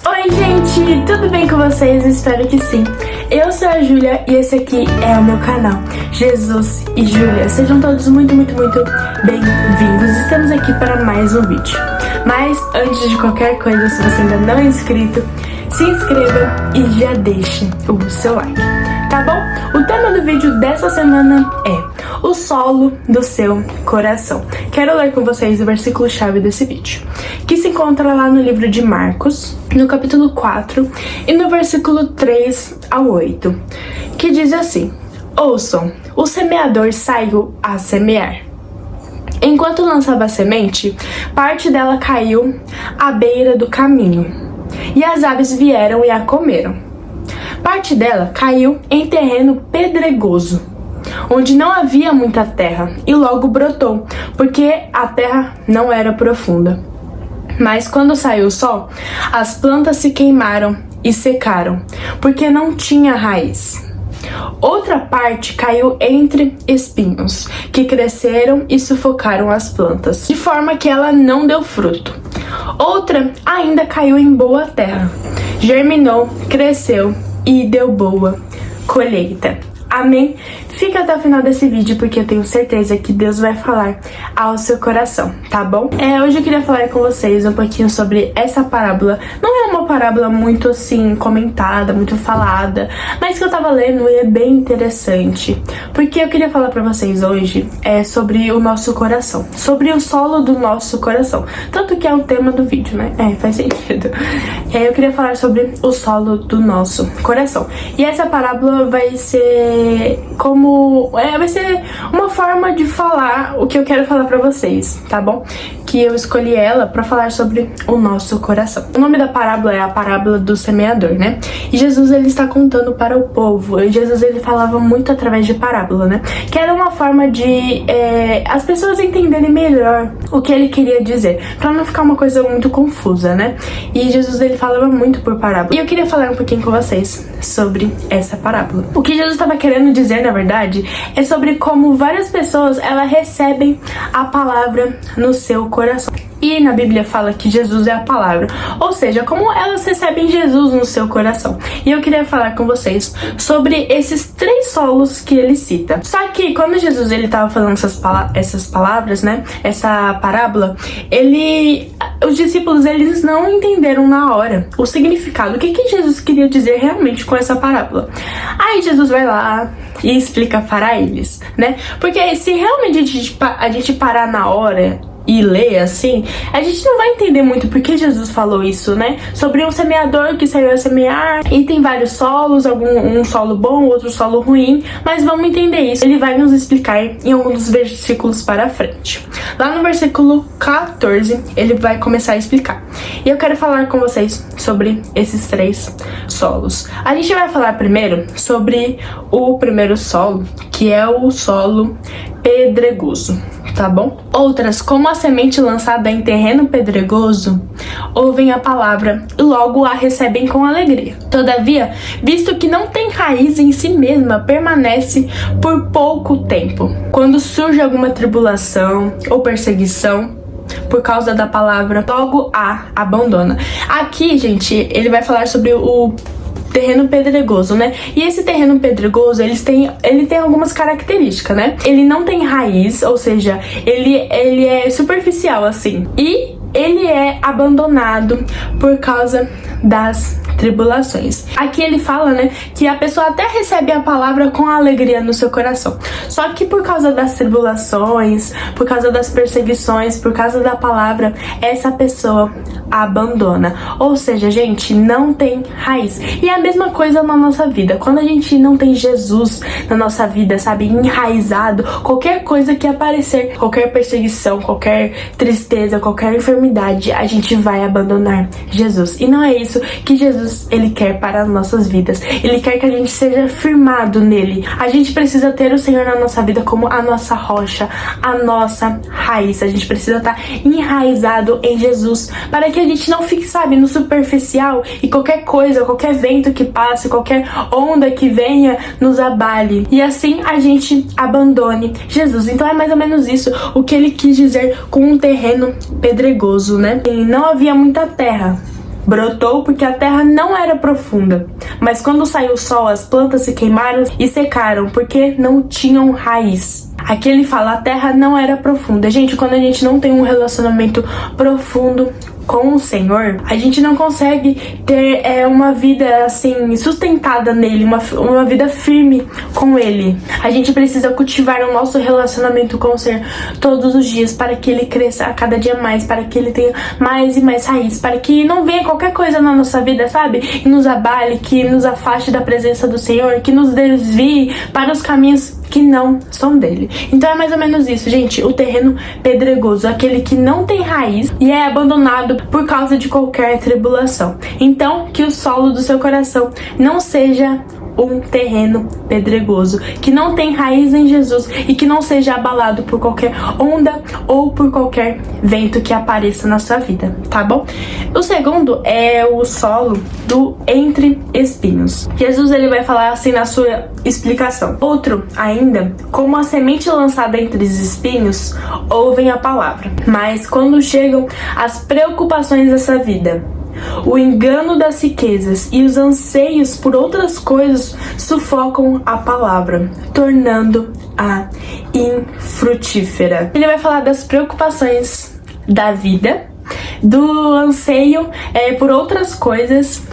Oi gente, tudo bem com vocês? Espero que sim. Eu sou a Júlia e esse aqui é o meu canal Jesus e Júlia. Sejam todos muito bem-vindos. Estamos aqui para mais um vídeo. Mas antes de qualquer coisa, se você ainda não é inscrito, se inscreva e já deixe o seu like, tá bom? O tema do vídeo dessa semana é o solo do seu coração. Quero ler com vocês o versículo-chave desse vídeo, que se encontra lá no livro de Marcos, no capítulo 4 e no versículo 3 ao 8, que diz assim: ouçam, o semeador saiu a semear. Enquanto lançava a semente, parte dela caiu à beira do caminho, e as aves vieram e a comeram. Parte dela caiu em terreno pedregoso, onde não havia muita terra, e logo brotou, porque a terra não era profunda. Mas quando saiu o sol, as plantas se queimaram e secaram, porque não tinha raiz. Outra parte caiu entre espinhos, que cresceram e sufocaram as plantas, de forma que ela não deu fruto. Outra ainda caiu em boa terra, germinou, cresceu e deu boa colheita. Amém? Fica até o final desse vídeo porque eu tenho certeza que Deus vai falar ao seu coração, tá bom? Hoje eu queria falar com vocês um pouquinho sobre essa parábola. Não é uma parábola muito assim comentada, muito falada, mas que eu tava lendo e é bem interessante. Porque eu queria falar pra vocês hoje sobre o nosso coração, sobre o solo do nosso coração. Tanto que é o tema do vídeo, né? Faz sentido. Eu queria falar sobre o solo do nosso coração. E essa parábola vai ser vai ser uma forma de falar o que eu quero falar pra vocês, tá bom? Que eu escolhi ela pra falar sobre o nosso coração. O nome da parábola é a parábola do semeador, né? E Jesus, ele está contando para o povo. E Jesus, ele falava muito através de parábola, né? Que era uma forma de as pessoas entenderem melhor o que ele queria dizer, pra não ficar uma coisa muito confusa, né? E Jesus, ele falava muito por parábola. E eu queria falar um pouquinho com vocês sobre essa parábola. O que Jesus estava querendo dizer, na verdade, é sobre como várias pessoas, elas recebem a palavra no seu coração. E na Bíblia fala que Jesus é a palavra, ou seja, como elas recebem Jesus no seu coração. E eu queria falar com vocês sobre esses 3 solos que ele cita. Só que quando Jesus, ele tava falando essas palavras, né, essa parábola, os discípulos, eles não entenderam na hora o significado, o que Jesus queria dizer realmente com essa parábola. Aí Jesus vai lá e explica para eles, né, porque se realmente a gente parar na hora e ler assim, a gente não vai entender muito porque Jesus falou isso, né? Sobre um semeador que saiu a semear e tem vários solos, um solo bom, outro solo ruim, mas vamos entender isso. Ele vai nos explicar em alguns dos versículos para frente. Lá no versículo 14, ele vai começar a explicar. E eu quero falar com vocês sobre esses 3 solos. A gente vai falar primeiro sobre o primeiro solo, que é o solo pedregoso, tá bom? Outras, como a semente lançada em terreno pedregoso, ouvem a palavra e logo a recebem com alegria. Todavia, visto que não tem raiz em si mesma, permanece por pouco tempo. Quando surge alguma tribulação ou perseguição por causa da palavra, logo a abandona. Aqui, gente, ele vai falar sobre o terreno pedregoso, né? E esse terreno pedregoso, ele tem algumas características, né? Ele não tem raiz, ou seja, ele é superficial, assim. E ele é abandonado por causa das tribulações. Aqui ele fala, né, que a pessoa até recebe a palavra com alegria no seu coração. Só que por causa das tribulações, por causa das perseguições, por causa da palavra, essa pessoa abandona. Ou seja, gente, não tem raiz. E é a mesma coisa na nossa vida. Quando a gente não tem Jesus na nossa vida, sabe, enraizado, qualquer coisa que aparecer, qualquer perseguição, qualquer tristeza, qualquer enfermidade, a gente vai abandonar Jesus. E não é isso que Jesus, ele quer para as nossas vidas. Ele quer que a gente seja firmado nele. A gente precisa ter o Senhor na nossa vida como a nossa rocha, a nossa raiz. A gente precisa estar enraizado em Jesus para que a gente não fique, sabe, no superficial e qualquer coisa, qualquer vento que passe, qualquer onda que venha nos abale. E assim a gente abandone Jesus. Então é mais ou menos isso o que ele quis dizer com um terreno pedregoso, né? E não havia muita terra. brotou porque a terra não era profunda. Mas quando saiu o sol, as plantas se queimaram e secaram porque não tinham raiz. Aqui ele fala, a terra não era profunda. Gente, quando a gente não tem um relacionamento profundo com o Senhor, a gente não consegue ter uma vida assim sustentada nele, uma vida firme com ele. A gente precisa cultivar o nosso relacionamento com o Senhor todos os dias para que ele cresça a cada dia mais, para que ele tenha mais e mais raiz, para que não venha qualquer coisa na nossa vida, sabe? Que nos abale, que nos afaste da presença do Senhor, que nos desvie para os caminhos que não são dele. Então é mais ou menos isso, gente. O terreno pedregoso, aquele que não tem raiz e é abandonado por causa de qualquer tribulação. Então, que o solo do seu coração não seja um terreno pedregoso, que não tem raiz em Jesus e que não seja abalado por qualquer onda ou por qualquer vento que apareça na sua vida, tá bom? O segundo é o solo do entre espinhos. Jesus ele vai falar assim na sua explicação. Outro ainda, como a semente lançada entre os espinhos, ouvem a palavra, mas quando chegam as preocupações dessa vida, o engano das riquezas e os anseios por outras coisas sufocam a palavra, tornando-a infrutífera. Ele vai falar das preocupações da vida, do anseio por outras coisas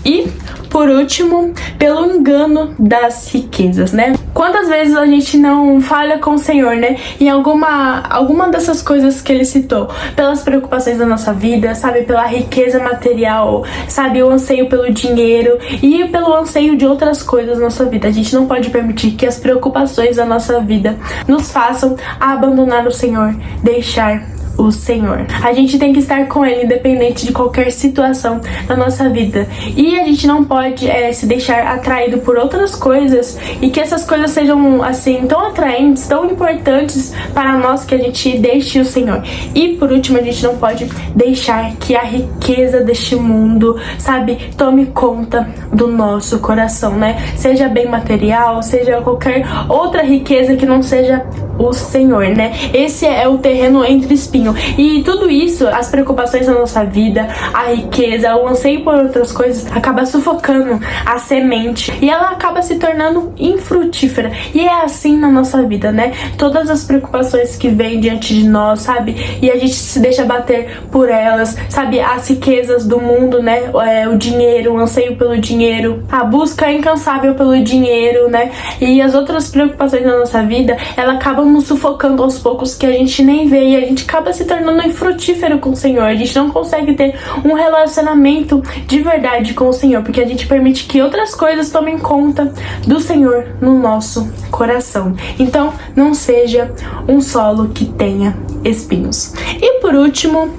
e, por último, pelo engano das riquezas, né? Quantas vezes a gente não falha com o Senhor, né? Em alguma dessas coisas que ele citou, pelas preocupações da nossa vida, sabe? Pela riqueza material, sabe? O anseio pelo dinheiro e pelo anseio de outras coisas na nossa vida. A gente não pode permitir que as preocupações da nossa vida nos façam abandonar o Senhor, deixar o Senhor. A gente tem que estar com Ele independente de qualquer situação da nossa vida. E a gente não pode se deixar atraído por outras coisas e que essas coisas sejam assim tão atraentes, tão importantes para nós que a gente deixe o Senhor. E por último, a gente não pode deixar que a riqueza deste mundo, sabe, tome conta do nosso coração, né? Seja bem material, seja qualquer outra riqueza que não seja o Senhor, né? Esse é o terreno entre espinhos. E tudo isso, as preocupações da nossa vida, a riqueza, o anseio por outras coisas, acaba sufocando a semente e ela acaba se tornando infrutífera. E é assim na nossa vida, né? Todas as preocupações que vêm diante de nós, sabe? E a gente se deixa bater por elas, sabe? As riquezas do mundo, né? O dinheiro, o anseio pelo dinheiro, a busca incansável pelo dinheiro, né? E as outras preocupações da nossa vida, ela acaba nos sufocando aos poucos, que a gente nem vê, e a gente acaba se tornando infrutífero com o Senhor. A gente não consegue ter um relacionamento de verdade com o Senhor, porque a gente permite que outras coisas tomem conta do Senhor no nosso coração. Então, não seja um solo que tenha espinhos. E por último,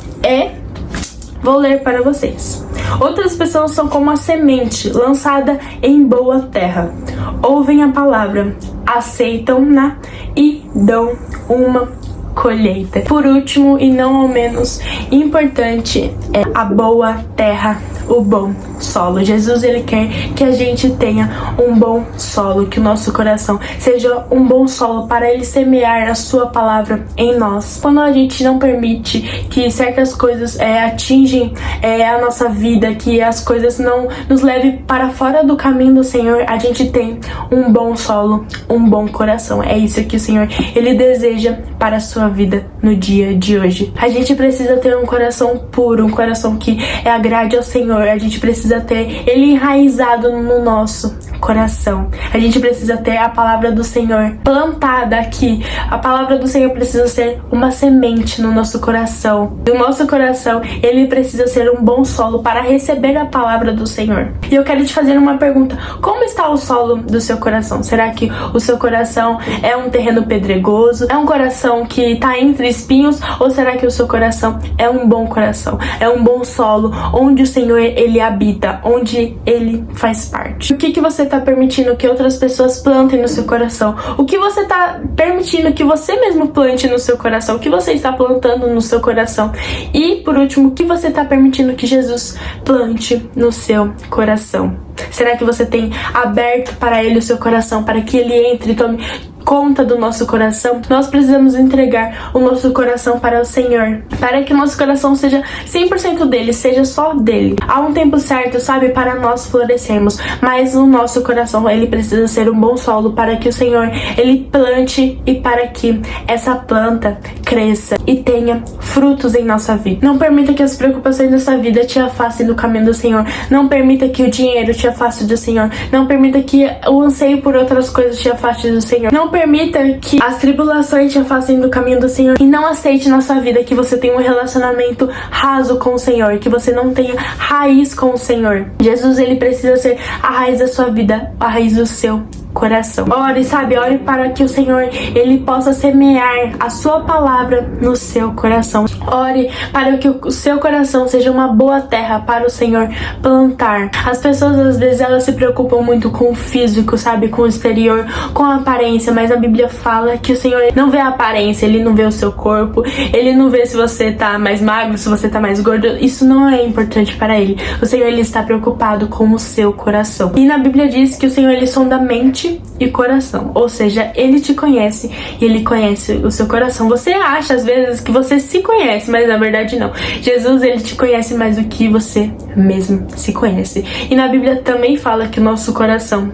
vou ler para vocês. Outras pessoas são como a semente lançada em boa terra. Ouvem a palavra, aceitam-na e dão uma colheita. Por último, e não ao menos importante, é a boa terra, o bom solo. Jesus, ele quer que a gente tenha um bom solo, que o nosso coração seja um bom solo para ele semear a sua palavra em nós. Quando a gente não permite que certas coisas atingem a nossa vida, que as coisas não nos levem para fora do caminho do Senhor, a gente tem um bom solo, um bom coração. É isso que o Senhor, ele deseja para a sua vida no dia de hoje. A gente precisa ter um coração puro, um coração que agrade ao Senhor. A gente precisa ter ele enraizado no nosso coração. A gente precisa ter a palavra do Senhor plantada aqui. A palavra do Senhor precisa ser uma semente no nosso coração. E o nosso coração, ele precisa ser um bom solo para receber a palavra do Senhor. E eu quero te fazer uma pergunta: como está o solo do seu coração? Será que o seu coração é um terreno pedregoso? É um coração que está entre espinhos? Ou será que o seu coração é um bom coração? É um bom solo onde o Senhor, ele habita, onde ele faz parte? O que você está permitindo que outras pessoas plantem no seu coração? O que você está permitindo que você mesmo plante no seu coração? O que você está plantando no seu coração? E por último, o que você está permitindo que Jesus plante no seu coração? Será que você tem aberto para ele o seu coração, para que ele entre e tome conta do nosso coração, nós precisamos entregar o nosso coração para o Senhor, para que o nosso coração seja 100% dele, seja só dele. Há um tempo certo, sabe, para nós florescermos, mas o nosso coração, ele precisa ser um bom solo para que o Senhor, ele plante e para que essa planta cresça e tenha frutos em nossa vida. Não permita que as preocupações dessa vida te afastem do caminho do Senhor. Não permita que o dinheiro te afaste do Senhor. Não permita que o anseio por outras coisas te afaste do Senhor. Não permita que as tribulações te afastem do caminho do Senhor. E não aceite na sua vida que você tenha um relacionamento raso com o Senhor, que você não tenha raiz com o Senhor. Jesus, ele precisa ser a raiz da sua vida, a raiz do seu coração. Ore, sabe, ore para que o Senhor, ele possa semear a sua palavra no seu coração. Ore para que o seu coração seja uma boa terra para o Senhor plantar. As pessoas, às vezes, elas se preocupam muito com o físico, sabe, com o exterior, com a aparência, mas a Bíblia fala que o Senhor não vê a aparência, ele não vê o seu corpo, ele não vê se você tá mais magro, se você tá mais gordo. Isso não é importante para ele. O Senhor, ele está preocupado com o seu coração. E na Bíblia diz que o Senhor, ele sonda a mente e coração, ou seja, ele te conhece e ele conhece o seu coração. Você acha às vezes que você se conhece, mas na verdade não. Jesus, ele te conhece mais do que você mesmo se conhece. E na Bíblia também fala que o nosso coração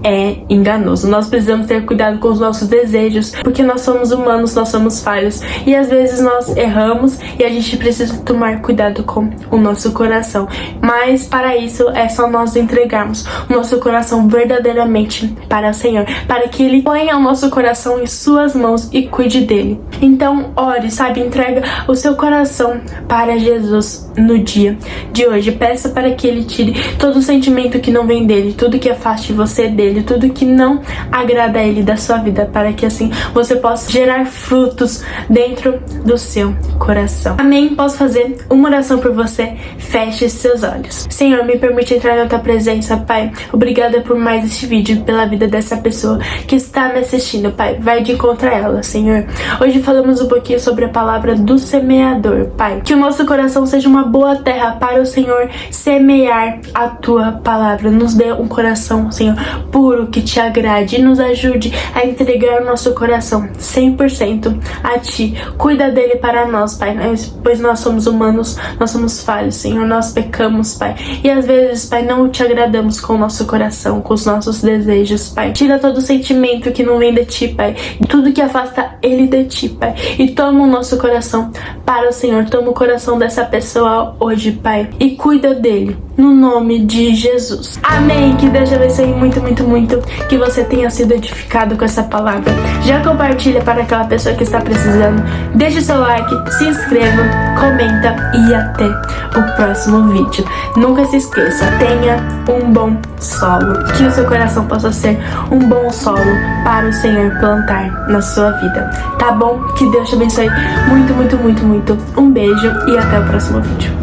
é enganoso. Nós precisamos ter cuidado com os nossos desejos, porque nós somos humanos, nós somos falhos e às vezes nós erramos e a gente precisa tomar cuidado com o nosso coração. Mas para isso é só nós entregarmos o nosso coração verdadeiramente para o Senhor, para que ele ponha o nosso coração em suas mãos e cuide dele. Então ore, sabe, entrega o seu coração para Jesus no dia de hoje. Peça para que ele tire todo o sentimento que não vem dele, tudo que afaste você dele, tudo que não agrada a ele da sua vida, para que assim você possa gerar frutos dentro do seu coração. Amém? Posso fazer uma oração por você? Feche seus olhos. Senhor, me permite entrar na tua presença, Pai. Obrigada por mais este vídeo, pela vida dessa pessoa que está me assistindo, Pai. Vai de encontro a ela, Senhor. Hoje falamos um pouquinho sobre a palavra do semeador, Pai. Que o nosso coração seja uma boa terra para o Senhor semear a tua palavra. Nos dê um coração, Senhor, puro, que te agrade e nos ajude a entregar o nosso coração 100% a ti. Cuida dele para nós, Pai, pois nós somos humanos, nós somos falhos, Senhor, nós pecamos, Pai. E às vezes, Pai, não te agradamos com o nosso coração, com os nossos desejos, Pai. Tira todo o sentimento que não vem de ti, Pai. Tudo que afasta ele de ti, Pai. E toma o nosso coração para o Senhor. Toma o coração dessa pessoa hoje, Pai. E cuida dele. No nome de Jesus. Amém. Que Deus te abençoe muito, muito, muito. Que você tenha sido edificado com essa palavra. Já compartilha para aquela pessoa que está precisando. Deixe seu like, se inscreva, comenta e até o próximo vídeo. Nunca se esqueça, tenha um bom solo. Que o seu coração possa ser um bom solo para o Senhor plantar na sua vida. Tá bom? Que Deus te abençoe muito, muito, muito, muito. Um beijo e até o próximo vídeo.